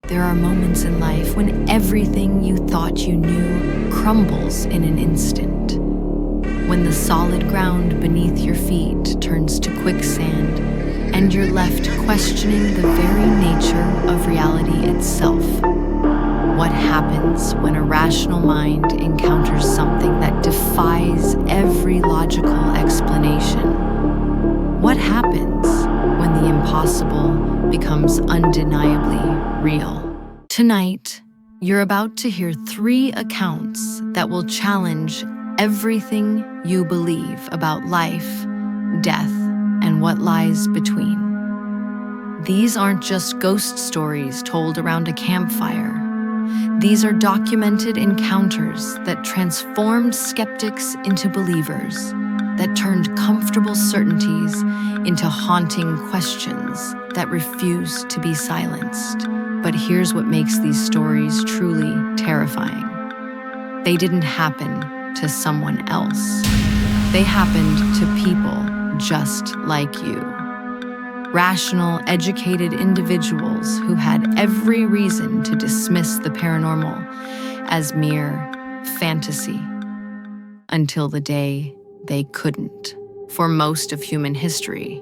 there are moments in life when everything you thought you knew crumbles in an instant. When the solid ground beneath your feet turns to quicksand and you're left questioning the very nature of reality itself. What happens when a rational mind encounters something that defies every logical explanation? What happens when the impossible becomes undeniably real? Tonight, you're about to hear 3 accounts that will challenge everything you believe about life, death, and what lies between. These aren't just ghost stories told around a campfire. These are documented encounters that transformed skeptics into believers, that turned comfortable certainties into haunting questions that refuse to be silenced. But here's what makes these stories truly terrifying. They didn't happen to someone else. They happened to people just like you. Rational, educated individuals who had every reason to dismiss the paranormal as mere fantasy. Until the day they couldn't. For most of human history,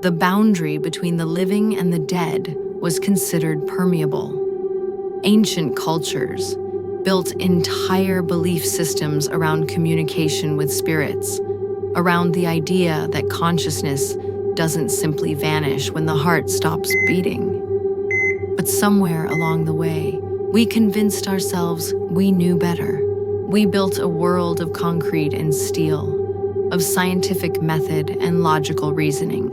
the boundary between the living and the dead was considered permeable. Ancient cultures built entire belief systems around communication with spirits, around the idea that consciousness doesn't simply vanish when the heart stops beating. But somewhere along the way, we convinced ourselves we knew better. We built a world of concrete and steel, of scientific method and logical reasoning.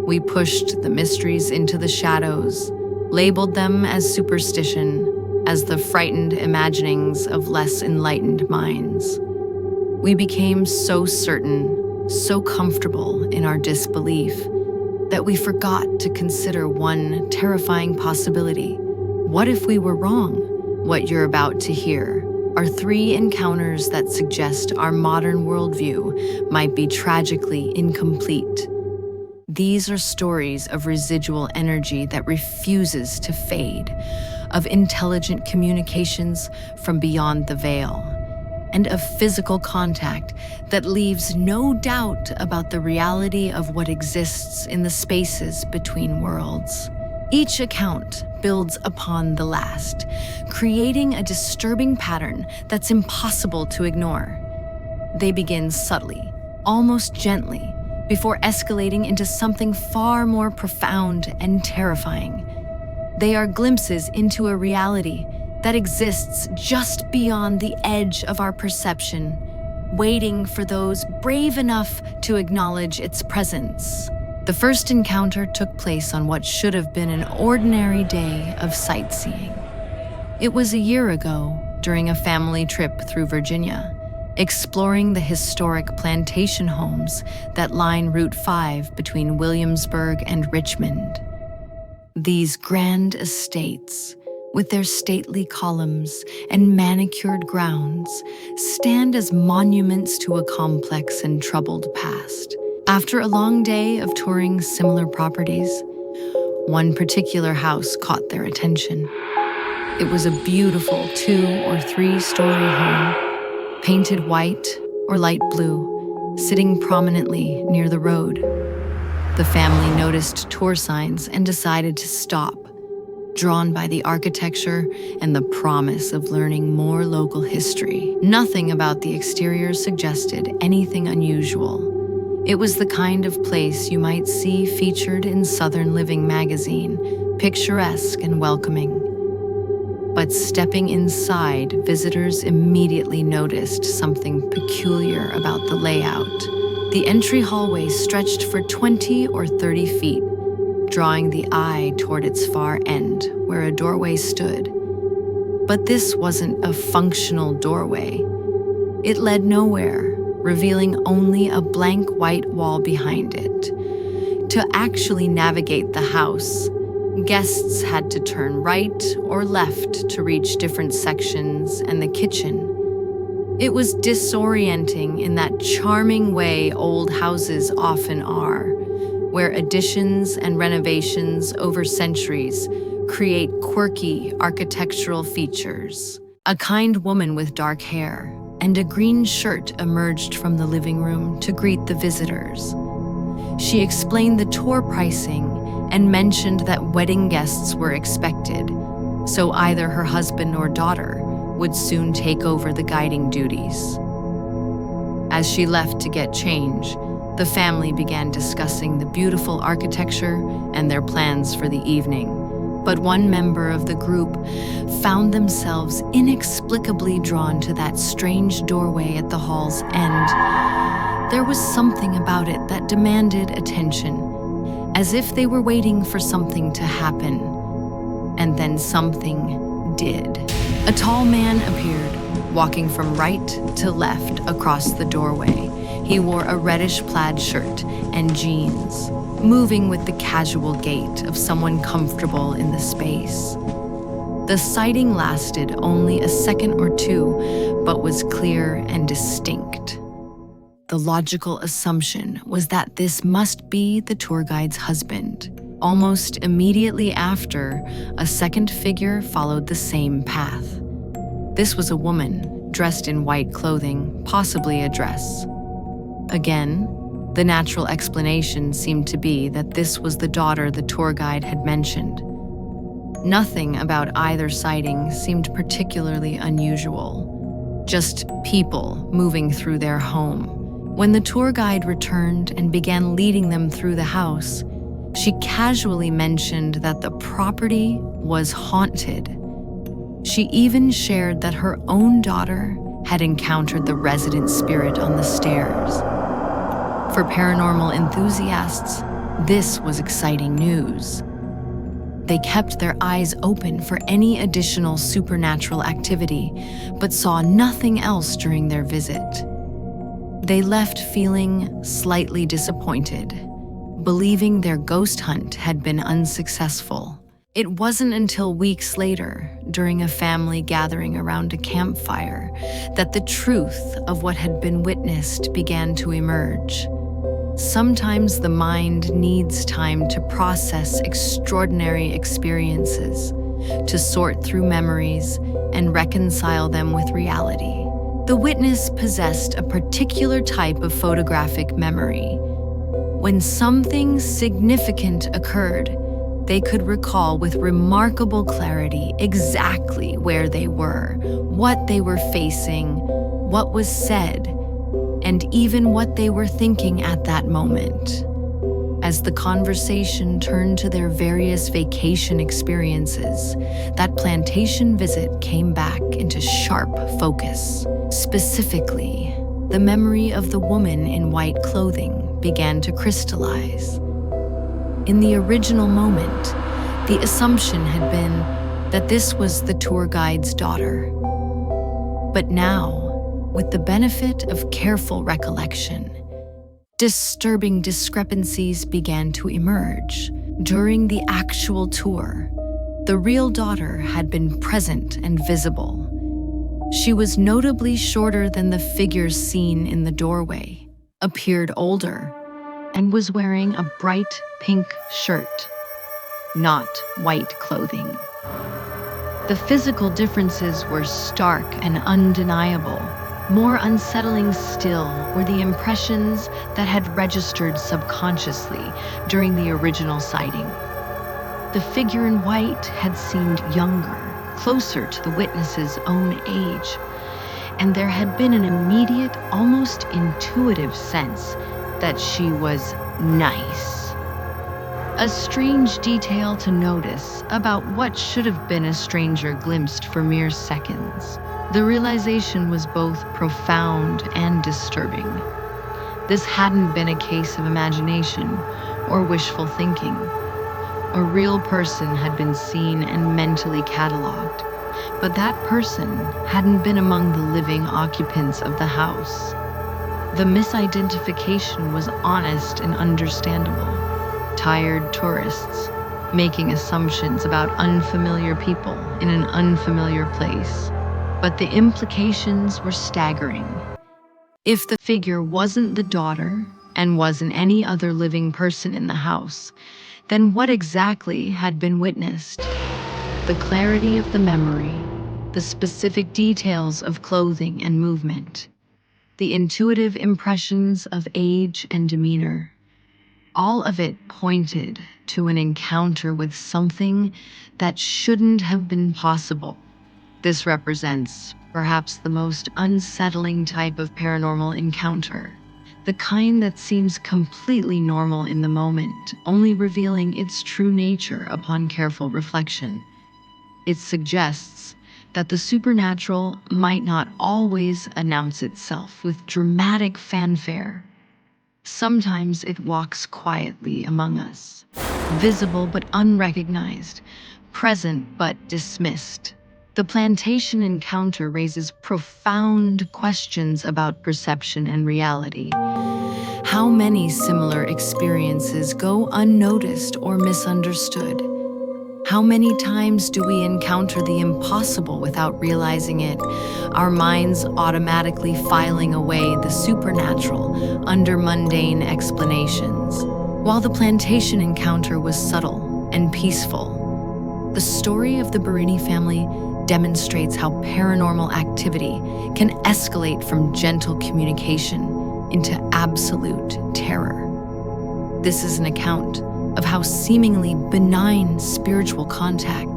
We pushed the mysteries into the shadows, labeled them as superstition, as the frightened imaginings of less enlightened minds. We became so certain, so comfortable in our disbelief, that we forgot to consider one terrifying possibility. What if we were wrong? What you're about to hear are 3 encounters that suggest our modern worldview might be tragically incomplete. These are stories of residual energy that refuses to fade, of intelligent communications from beyond the veil, and of physical contact that leaves no doubt about the reality of what exists in the spaces between worlds. Each account builds upon the last, creating a disturbing pattern that's impossible to ignore. They begin subtly, almost gently, before escalating into something far more profound and terrifying. They are glimpses into a reality that exists just beyond the edge of our perception, waiting for those brave enough to acknowledge its presence. The first encounter took place on what should have been an ordinary day of sightseeing. It was a year ago, during a family trip through Virginia, exploring the historic plantation homes that line Route 5 between Williamsburg and Richmond. These grand estates, with their stately columns and manicured grounds, stand as monuments to a complex and troubled past. After a long day of touring similar properties, one particular house caught their attention. It was a beautiful 2- or 3-story home, painted white or light blue, sitting prominently near the road. The family noticed tour signs and decided to stop, drawn by the architecture and the promise of learning more local history. Nothing about the exterior suggested anything unusual. It was the kind of place you might see featured in Southern Living magazine, picturesque and welcoming. But stepping inside, visitors immediately noticed something peculiar about the layout. The entry hallway stretched for 20 or 30 feet, drawing the eye toward its far end, where a doorway stood. But this wasn't a functional doorway. It led nowhere, revealing only a blank white wall behind it. To actually navigate the house, guests had to turn right or left to reach different sections and the kitchen. It was disorienting in that charming way old houses often are, where additions and renovations over centuries create quirky architectural features. A kind woman with dark hair and a green shirt emerged from the living room to greet the visitors. She explained the tour pricing and mentioned that wedding guests were expected, so either her husband or daughter would soon take over the guiding duties. As she left to get change, the family began discussing the beautiful architecture and their plans for the evening. But one member of the group found themselves inexplicably drawn to that strange doorway at the hall's end. There was something about it that demanded attention, as if they were waiting for something to happen. And then something did. A tall man appeared, walking from right to left across the doorway. He wore a reddish plaid shirt and jeans, moving with the casual gait of someone comfortable in the space. The sighting lasted only a second or two, but was clear and distinct. The logical assumption was that this must be the tour guide's husband. Almost immediately after, a second figure followed the same path. This was a woman, dressed in white clothing, possibly a dress. Again, the natural explanation seemed to be that this was the daughter the tour guide had mentioned. Nothing about either sighting seemed particularly unusual, just people moving through their home. When the tour guide returned and began leading them through the house, she casually mentioned that the property was haunted. She even shared that her own daughter had encountered the resident spirit on the stairs. For paranormal enthusiasts, this was exciting news. They kept their eyes open for any additional supernatural activity, but saw nothing else during their visit. They left feeling slightly disappointed, believing their ghost hunt had been unsuccessful. It wasn't until weeks later, during a family gathering around a campfire, that the truth of what had been witnessed began to emerge. Sometimes the mind needs time to process extraordinary experiences, to sort through memories and reconcile them with reality. The witness possessed a particular type of photographic memory. When something significant occurred, they could recall with remarkable clarity exactly where they were, what they were facing, what was said, and even what they were thinking at that moment. As the conversation turned to their various vacation experiences, that plantation visit came back into sharp focus. Specifically, the memory of the woman in white clothing began to crystallize. In the original moment, the assumption had been that this was the tour guide's daughter. But now, with the benefit of careful recollection, disturbing discrepancies began to emerge. During the actual tour, the real daughter had been present and visible. She was notably shorter than the figures seen in the doorway, appeared older, and was wearing a bright pink shirt, not white clothing. The physical differences were stark and undeniable. More unsettling still were the impressions that had registered subconsciously during the original sighting. The figure in white had seemed younger, closer to the witness's own age, and there had been an immediate, almost intuitive sense that she was nice. A strange detail to notice about what should have been a stranger glimpsed for mere seconds. The realization was both profound and disturbing. This hadn't been a case of imagination or wishful thinking. A real person had been seen and mentally cataloged, but that person hadn't been among the living occupants of the house. The misidentification was honest and understandable. Tired tourists making assumptions about unfamiliar people in an unfamiliar place. But the implications were staggering. If the figure wasn't the daughter and wasn't any other living person in the house, then what exactly had been witnessed? The clarity of the memory, the specific details of clothing and movement, the intuitive impressions of age and demeanor, all of it pointed to an encounter with something that shouldn't have been possible. This represents perhaps the most unsettling type of paranormal encounter, the kind that seems completely normal in the moment, only revealing its true nature upon careful reflection. It suggests that the supernatural might not always announce itself with dramatic fanfare. Sometimes it walks quietly among us, visible but unrecognized, present but dismissed. The plantation encounter raises profound questions about perception and reality. How many similar experiences go unnoticed or misunderstood? How many times do we encounter the impossible without realizing it, our minds automatically filing away the supernatural under mundane explanations? While the plantation encounter was subtle and peaceful, the story of the Berini family demonstrates how paranormal activity can escalate from gentle communication into absolute terror. This is an account of how seemingly benign spiritual contact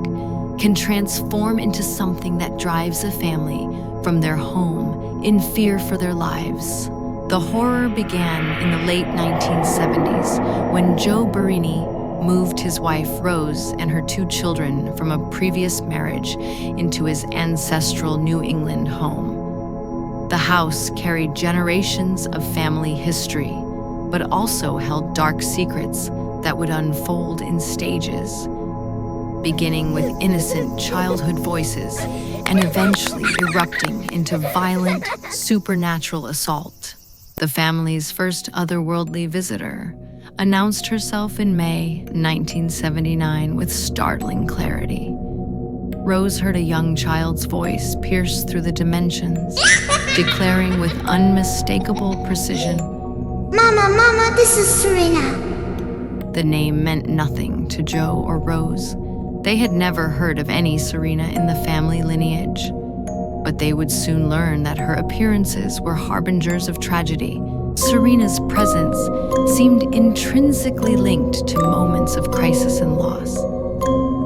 can transform into something that drives a family from their home in fear for their lives. The horror began in the late 1970s when Joe Berini moved his wife Rose and her 2 children from a previous marriage into his ancestral New England home. The house carried generations of family history, but also held dark secrets that would unfold in stages, beginning with innocent childhood voices and eventually erupting into violent, supernatural assault. The family's first otherworldly visitor announced herself in May 1979 with startling clarity. Rose heard a young child's voice pierce through the dimensions, declaring with unmistakable precision, Mama, this is Serena." The name meant nothing to Joe or Rose. They had never heard of any Serena in the family lineage. But they would soon learn that her appearances were harbingers of tragedy. Serena's presence seemed intrinsically linked to moments of crisis and loss.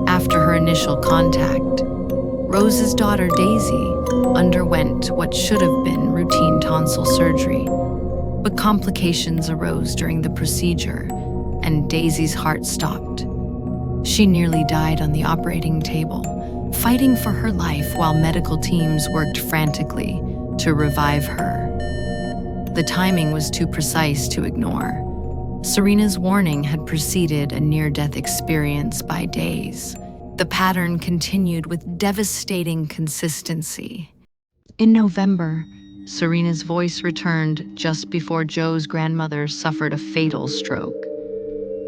After her initial contact, Rose's daughter Daisy underwent what should have been routine tonsil surgery. But complications arose during the procedure, and Daisy's heart stopped. She nearly died on the operating table, fighting for her life while medical teams worked frantically to revive her. The timing was too precise to ignore. Serena's warning had preceded a near-death experience by days. The pattern continued with devastating consistency. In November, Serena's voice returned just before Joe's grandmother suffered a fatal stroke.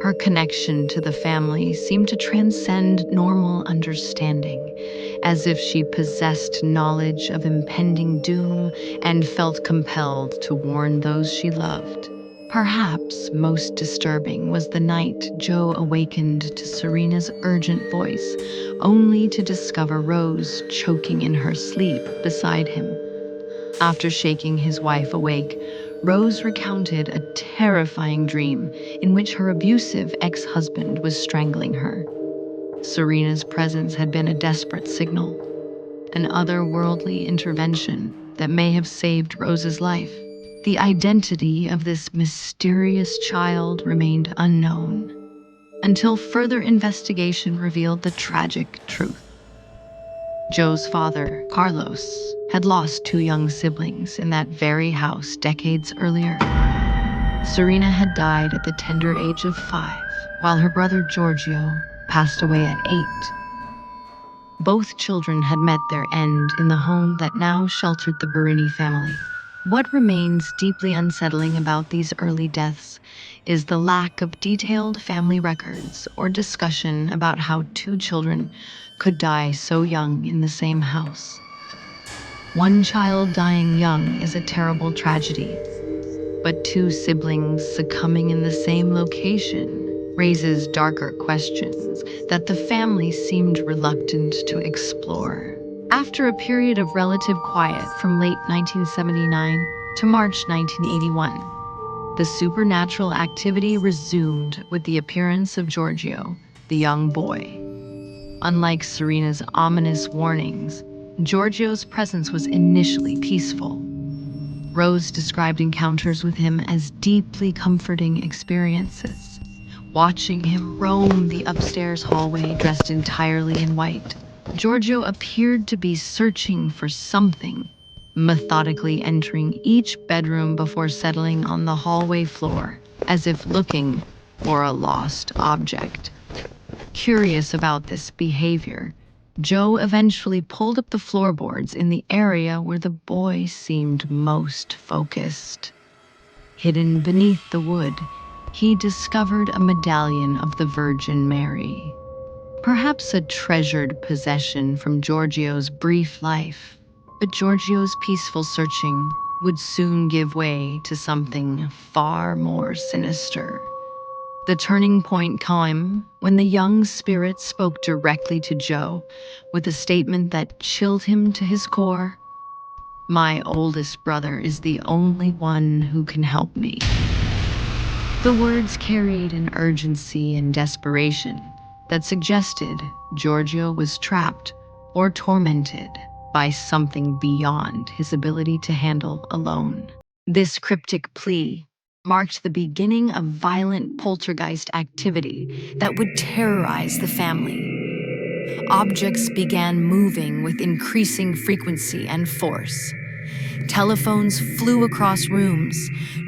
Her connection to the family seemed to transcend normal understanding, as if she possessed knowledge of impending doom and felt compelled to warn those she loved. Perhaps most disturbing was the night Joe awakened to Serena's urgent voice, only to discover Rose choking in her sleep beside him. After shaking his wife awake, Rose recounted a terrifying dream in which her abusive ex-husband was strangling her. Serena's presence had been a desperate signal, an otherworldly intervention that may have saved Rose's life. The identity of this mysterious child remained unknown until further investigation revealed the tragic truth. Joe's father, Carlos, had lost 2 young siblings in that very house decades earlier. Serena had died at the tender age of 5, while her brother Giorgio passed away at 8. Both children had met their end in the home that now sheltered the Berini family. What remains deeply unsettling about these early deaths is the lack of detailed family records or discussion about how 2 children could die so young in the same house. One child dying young is a terrible tragedy, but 2 siblings succumbing in the same location raises darker questions that the family seemed reluctant to explore. After a period of relative quiet from late 1979 to March 1981, the supernatural activity resumed with the appearance of Giorgio, the young boy. Unlike Serena's ominous warnings, Giorgio's presence was initially peaceful. Rose described encounters with him as deeply comforting experiences. Watching him roam the upstairs hallway dressed entirely in white, Giorgio appeared to be searching for something, methodically entering each bedroom before settling on the hallway floor, as if looking for a lost object. Curious about this behavior, Joe eventually pulled up the floorboards in the area where the boy seemed most focused. Hidden beneath the wood, he discovered a medallion of the Virgin Mary, perhaps a treasured possession from Giorgio's brief life. But Giorgio's peaceful searching would soon give way to something far more sinister. The turning point came when the young spirit spoke directly to Joe with a statement that chilled him to his core. "My oldest brother is the only one who can help me." The words carried an urgency and desperation that suggested Giorgio was trapped or tormented by something beyond his ability to handle alone. This cryptic plea marked the beginning of violent poltergeist activity that would terrorize the family. Objects began moving with increasing frequency and force. Telephones flew across rooms,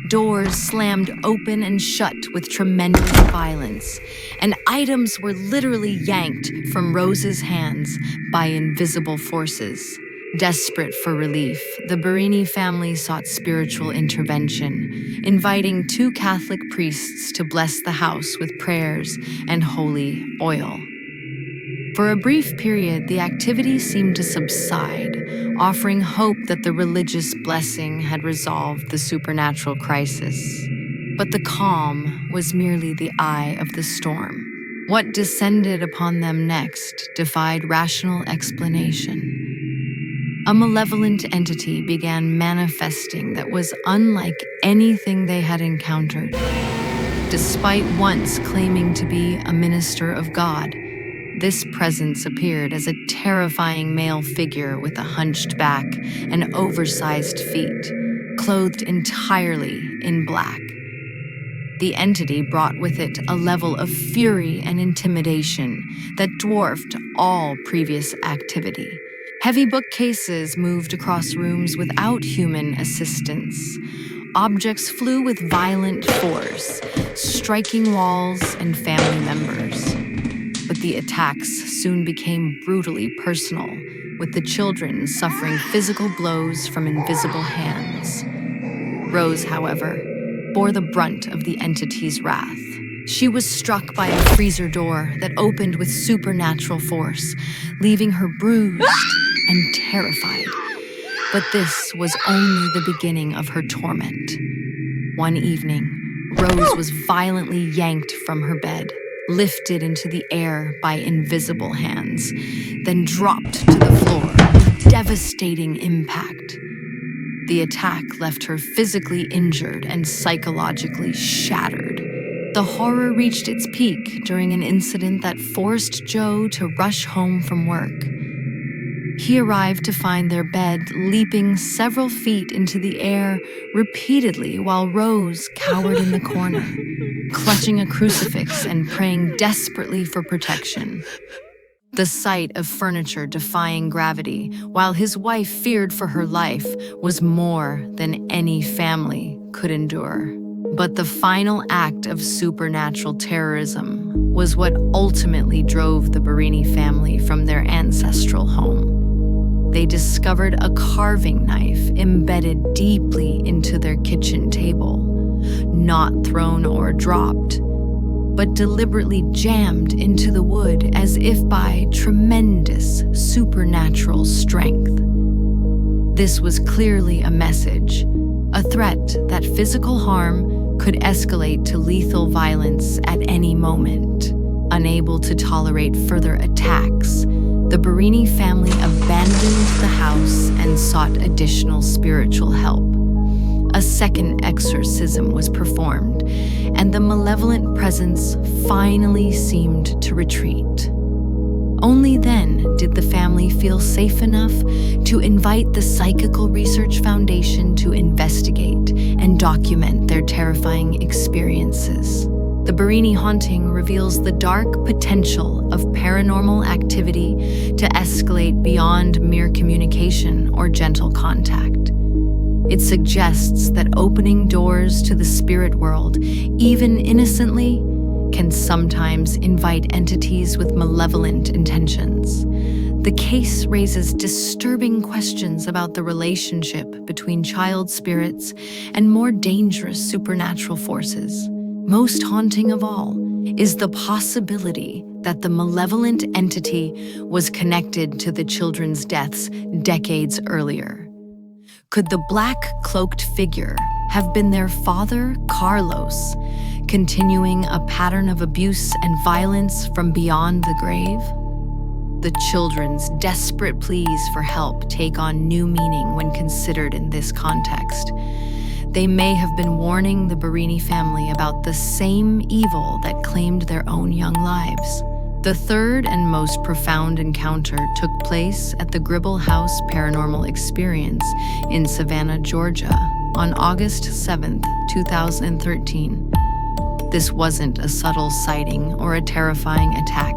doors slammed open and shut with tremendous violence, and items were literally yanked from Rose's hands by invisible forces. Desperate for relief, the Berini family sought spiritual intervention, inviting two Catholic priests to bless the house with prayers and holy oil. For a brief period, the activity seemed to subside, offering hope that the religious blessing had resolved the supernatural crisis. But the calm was merely the eye of the storm. What descended upon them next defied rational explanation. A malevolent entity began manifesting that was unlike anything they had encountered. Despite once claiming to be a minister of God, this presence appeared as a terrifying male figure with a hunched back and oversized feet, clothed entirely in black. The entity brought with it a level of fury and intimidation that dwarfed all previous activity. Heavy bookcases moved across rooms without human assistance. Objects flew with violent force, striking walls and family members. But the attacks soon became brutally personal, with the children suffering physical blows from invisible hands. Rose, however, bore the brunt of the entity's wrath. She was struck by a freezer door that opened with supernatural force, leaving her bruised and terrified. But this was only the beginning of her torment. One evening, Rose was violently yanked from her bed, lifted into the air by invisible hands, then dropped to the floor with devastating impact. The attack left her physically injured and psychologically shattered. The horror reached its peak during an incident that forced Joe to rush home from work. He arrived to find their bed leaping several feet into the air repeatedly while Rose cowered in the corner, clutching a crucifix and praying desperately for protection. The sight of furniture defying gravity, while his wife feared for her life, was more than any family could endure. But the final act of supernatural terrorism was what ultimately drove the Berini family from their ancestral home. They discovered a carving knife embedded deeply into their kitchen table, not thrown or dropped, but deliberately jammed into the wood as if by tremendous supernatural strength. This was clearly a message, a threat that physical harm could could escalate to lethal violence at any moment. Unable to tolerate further attacks, the Berini family abandoned the house and sought additional spiritual help. A second exorcism was performed, and the malevolent presence finally seemed to retreat. Only then did the family feel safe enough to invite the Psychical Research Foundation to investigate and document their terrifying experiences. The Berini haunting reveals the dark potential of paranormal activity to escalate beyond mere communication or gentle contact. It suggests that opening doors to the spirit world, even innocently, can sometimes invite entities with malevolent intentions. The case raises disturbing questions about the relationship between child spirits and more dangerous supernatural forces. Most haunting of all is the possibility that the malevolent entity was connected to the children's deaths decades earlier. Could the black-cloaked figure have been their father, Carlos, continuing a pattern of abuse and violence from beyond the grave? The children's desperate pleas for help take on new meaning when considered in this context. They may have been warning the Berini family about the same evil that claimed their own young lives. The third and most profound encounter took place at the Gribble House Paranormal Experience in Savannah, Georgia, on August 7, 2013. This wasn't a subtle sighting or a terrifying attack.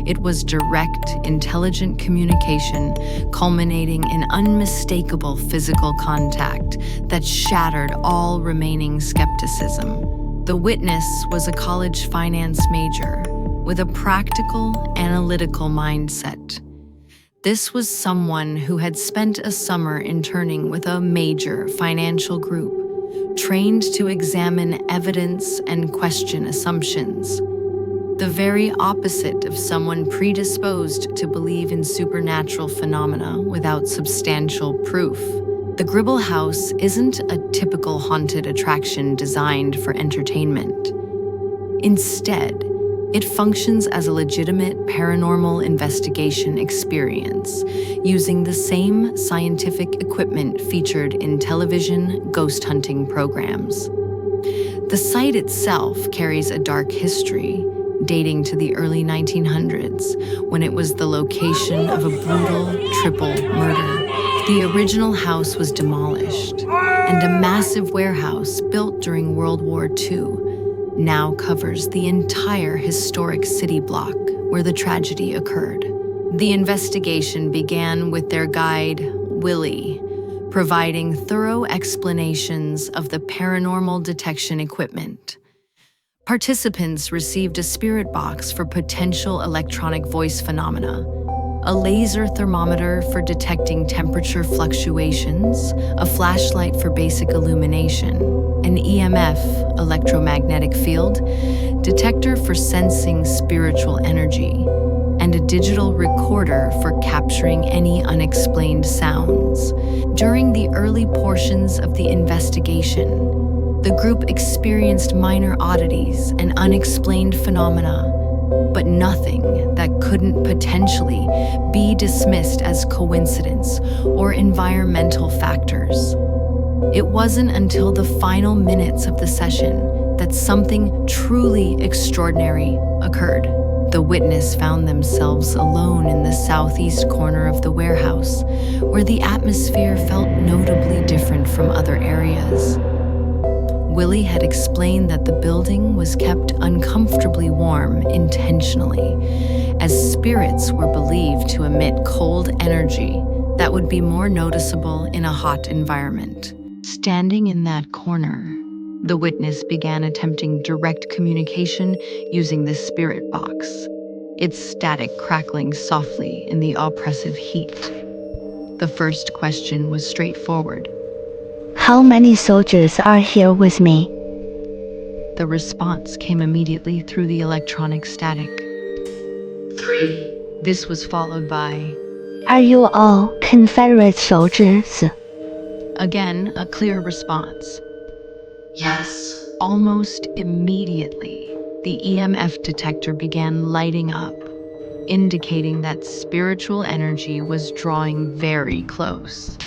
It was direct, intelligent communication culminating in unmistakable physical contact that shattered all remaining skepticism. The witness was a college finance major with a practical, analytical mindset. This was someone who had spent a summer interning with a major financial group, trained to examine evidence and question assumptions. The very opposite of someone predisposed to believe in supernatural phenomena without substantial proof. The Gribble House isn't a typical haunted attraction designed for entertainment. Instead, it functions as a legitimate paranormal investigation experience, using the same scientific equipment featured in television ghost hunting programs. The site itself carries a dark history, dating to the early 1900s, when it was the location of a brutal triple murder. The original house was demolished, and a massive warehouse built during World War II now covers the entire historic city block where the tragedy occurred. The investigation began with their guide, Willie, providing thorough explanations of the paranormal detection equipment. Participants received a spirit box for potential electronic voice phenomena, a laser thermometer for detecting temperature fluctuations, a flashlight for basic illumination, an EMF, electromagnetic field, detector for sensing spiritual energy, and a digital recorder for capturing any unexplained sounds. During the early portions of the investigation, the group experienced minor oddities and unexplained phenomena, but nothing that couldn't potentially be dismissed as coincidence or environmental factors. It wasn't until the final minutes of the session that something truly extraordinary occurred. The witness found themselves alone in the southeast corner of the warehouse, where the atmosphere felt notably different from other areas. Willie had explained that the building was kept uncomfortably warm intentionally, as spirits were believed to emit cold energy that would be more noticeable in a hot environment. Standing in that corner, the witness began attempting direct communication using the spirit box, its static crackling softly in the oppressive heat. The first question was straightforward. How many soldiers are here with me? The response came immediately through the electronic static. 3. This was followed by, Are you all Confederate soldiers? again, a clear response. Yes. Almost immediately, the EMF detector began lighting up, indicating that spiritual energy was drawing very close.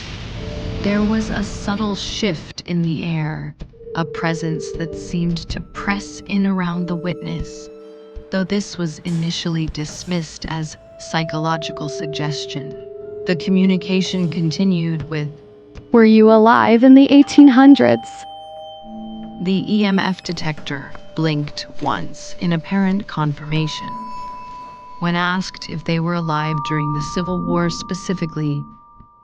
There was a subtle shift in the air, a presence that seemed to press in around the witness, though this was initially dismissed as psychological suggestion. The communication continued with, "Were you alive in the 1800s?" The EMF detector blinked once in apparent confirmation. When asked if they were alive during the Civil War specifically,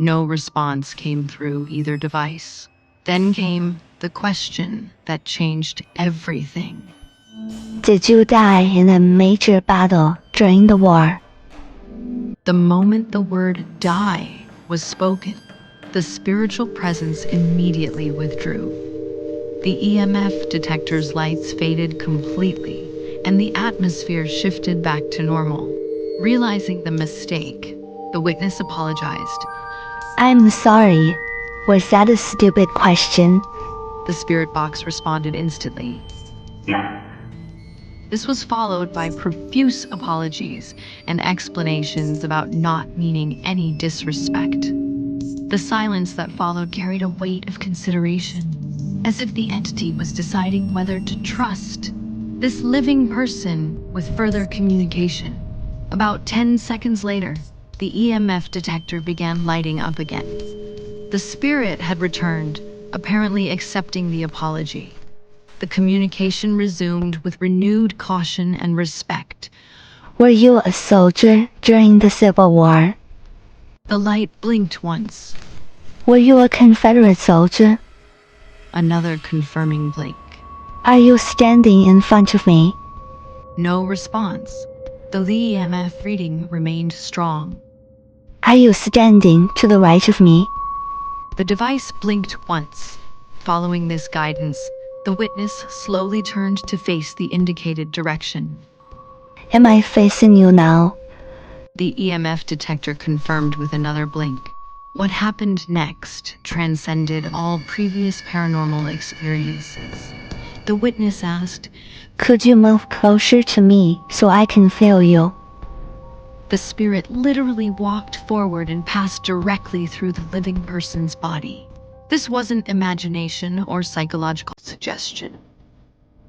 no response came through either device. Then came the question that changed everything. Did you die in a major battle during the war? The moment the word die was spoken, the spiritual presence immediately withdrew. The EMF detector's lights faded completely, and the atmosphere shifted back to normal. Realizing the mistake, the witness apologized. I'm sorry. Was that a stupid question? The spirit box responded instantly. This was followed by profuse apologies and explanations about not meaning any disrespect. The silence that followed carried a weight of consideration, as if the entity was deciding whether to trust this living person with further communication. About 10 seconds later, the EMF detector began lighting up again. The spirit had returned, apparently accepting the apology. The communication resumed with renewed caution and respect. Were you a soldier during the Civil War? The light blinked once. Were you a Confederate soldier? Another confirming blink. Are you standing in front of me? No response, though the EMF reading remained strong. Are you standing to the right of me? The device blinked once. Following this guidance, the witness slowly turned to face the indicated direction. Am I facing you now? The EMF detector confirmed with another blink. What happened next transcended all previous paranormal experiences. The witness asked, Could you move closer to me so I can feel you? The spirit literally walked forward and passed directly through the living person's body. This wasn't imagination or psychological suggestion.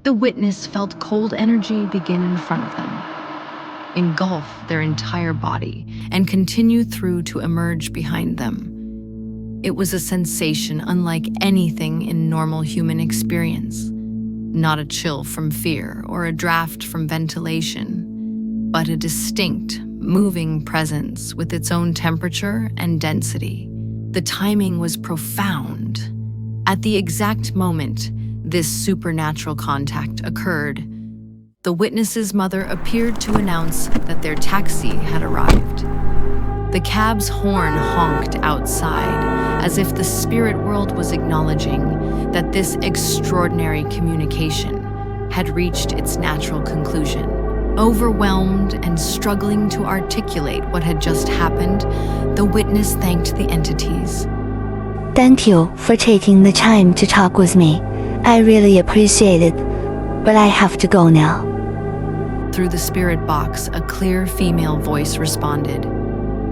The witness felt cold energy begin in front of them, engulf their entire body, and continue through to emerge behind them. It was a sensation unlike anything in normal human experience. Not a chill from fear or a draft from ventilation, but a distinct, moving presence with its own temperature and density. The timing was profound. At the exact moment this supernatural contact occurred, the witness's mother appeared to announce that their taxi had arrived. The cab's horn honked outside, as if the spirit world was acknowledging that this extraordinary communication had reached its natural conclusion. Overwhelmed and struggling to articulate what had just happened, the witness thanked the entities. Thank you for taking the time to talk with me. I really appreciate it, but I have to go now. Through the spirit box, a clear female voice responded,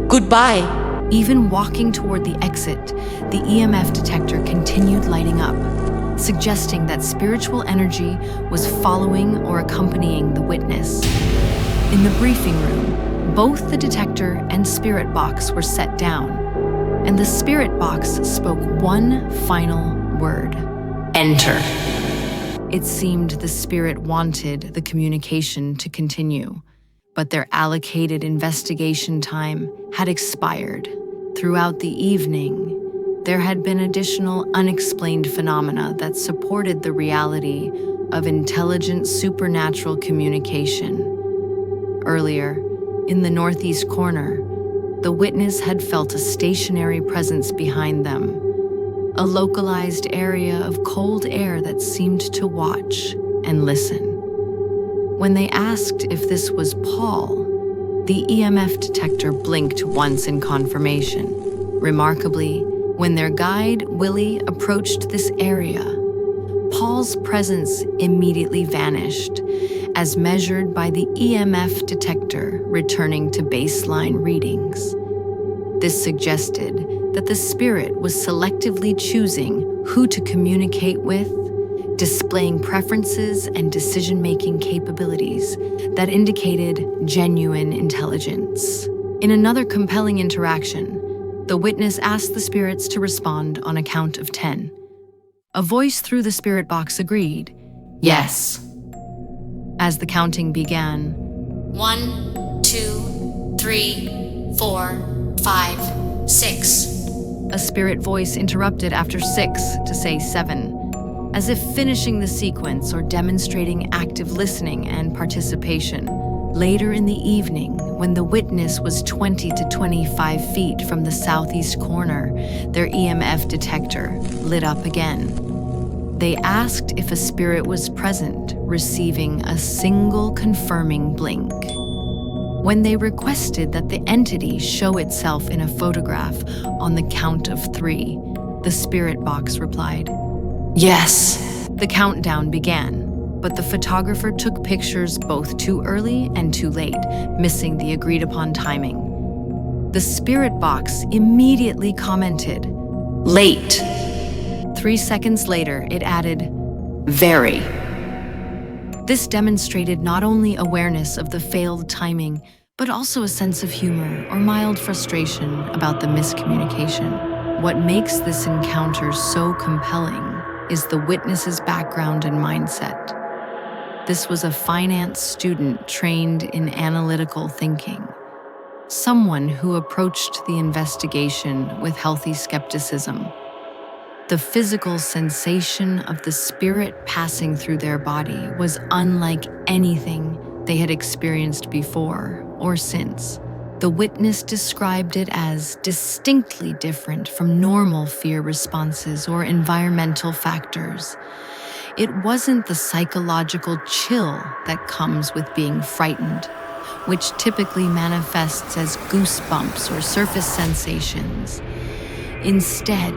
Goodbye. Even walking toward the exit, the EMF detector continued lighting up, suggesting that spiritual energy was following or accompanying the witness. In the briefing room, both the detector and spirit box were set down, and the spirit box spoke one final word: enter. It seemed the spirit wanted the communication to continue, but their allocated investigation time had expired. Throughout the evening, there had been additional unexplained phenomena that supported the reality of intelligent supernatural communication. Earlier, in the northeast corner, the witness had felt a stationary presence behind them, a localized area of cold air that seemed to watch and listen. When they asked if this was Paul, the EMF detector blinked once in confirmation. Remarkably, when their guide, Willie, approached this area, Paul's presence immediately vanished, as measured by the EMF detector returning to baseline readings. This suggested that the spirit was selectively choosing who to communicate with, displaying preferences and decision-making capabilities that indicated genuine intelligence. In another compelling interaction, the witness asked the spirits to respond on a count of 10. A voice through the spirit box agreed, "Yes." As the counting began, 1, 2, 3, 4, 5, 6. a spirit voice interrupted after 6 to say 7, as if finishing the sequence or demonstrating active listening and participation. Later in the evening, when the witness was 20 to 25 feet from the southeast corner, their EMF detector lit up again. They asked if a spirit was present, receiving a single confirming blink. When they requested that the entity show itself in a photograph on the count of 3, the spirit box replied, "Yes." The countdown began, but the photographer took pictures both too early and too late, missing the agreed-upon timing. The spirit box immediately commented, "Late." 3 seconds later, it added, "Very." This demonstrated not only awareness of the failed timing, but also a sense of humor or mild frustration about the miscommunication. What makes this encounter so compelling is the witness's background and mindset. This was a finance student trained in analytical thinking, someone who approached the investigation with healthy skepticism. The physical sensation of the spirit passing through their body was unlike anything they had experienced before or since. The witness described it as distinctly different from normal fear responses or environmental factors. It wasn't the psychological chill that comes with being frightened, which typically manifests as goosebumps or surface sensations. Instead,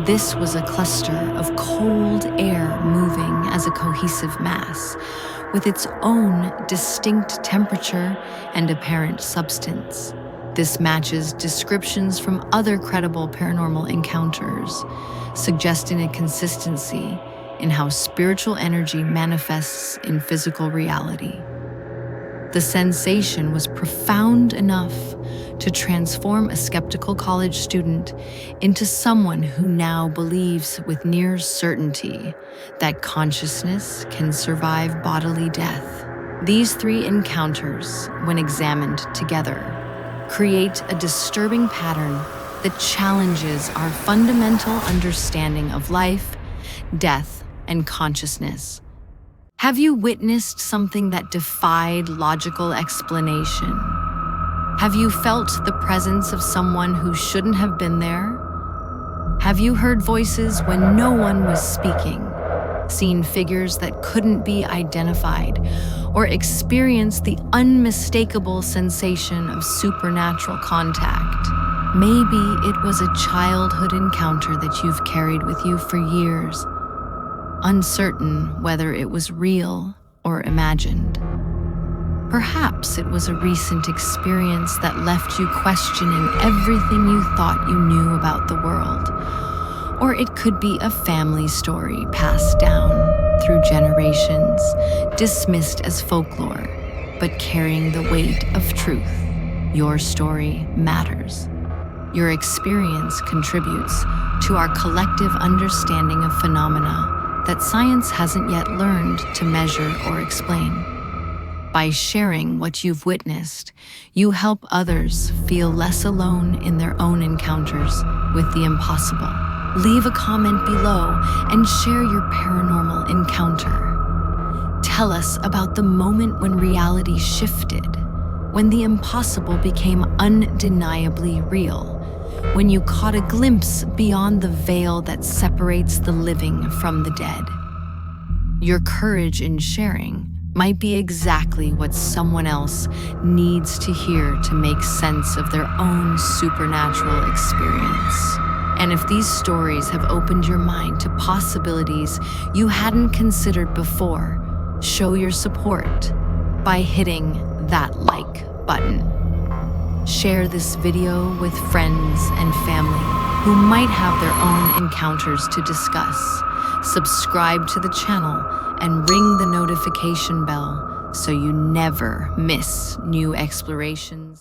this was a cluster of cold air moving as a cohesive mass, with its own distinct temperature and apparent substance. This matches descriptions from other credible paranormal encounters, suggesting a consistency in how spiritual energy manifests in physical reality. The sensation was profound enough to transform a skeptical college student into someone who now believes with near certainty that consciousness can survive bodily death. These 3 encounters, when examined together, create a disturbing pattern that challenges our fundamental understanding of life, death, and consciousness. Have you witnessed something that defied logical explanation? Have you felt the presence of someone who shouldn't have been there? Have you heard voices when no one was speaking, seen figures that couldn't be identified, or experienced the unmistakable sensation of supernatural contact? Maybe it was a childhood encounter that you've carried with you for years, uncertain whether it was real or imagined. Perhaps it was a recent experience that left you questioning everything you thought you knew about the world. Or it could be a family story passed down through generations, dismissed as folklore, but carrying the weight of truth. Your story matters. Your experience contributes to our collective understanding of phenomena that science hasn't yet learned to measure or explain. By sharing what you've witnessed, you help others feel less alone in their own encounters with the impossible. Leave a comment below and share your paranormal encounter. Tell us about the moment when reality shifted, when the impossible became undeniably real, when you caught a glimpse beyond the veil that separates the living from the dead. Your courage in sharing might be exactly what someone else needs to hear to make sense of their own supernatural experience. And if these stories have opened your mind to possibilities you hadn't considered before, show your support by hitting that like button. Share this video with friends and family who might have their own encounters to discuss. Subscribe to the channel and ring the notification bell so you never miss new explorations.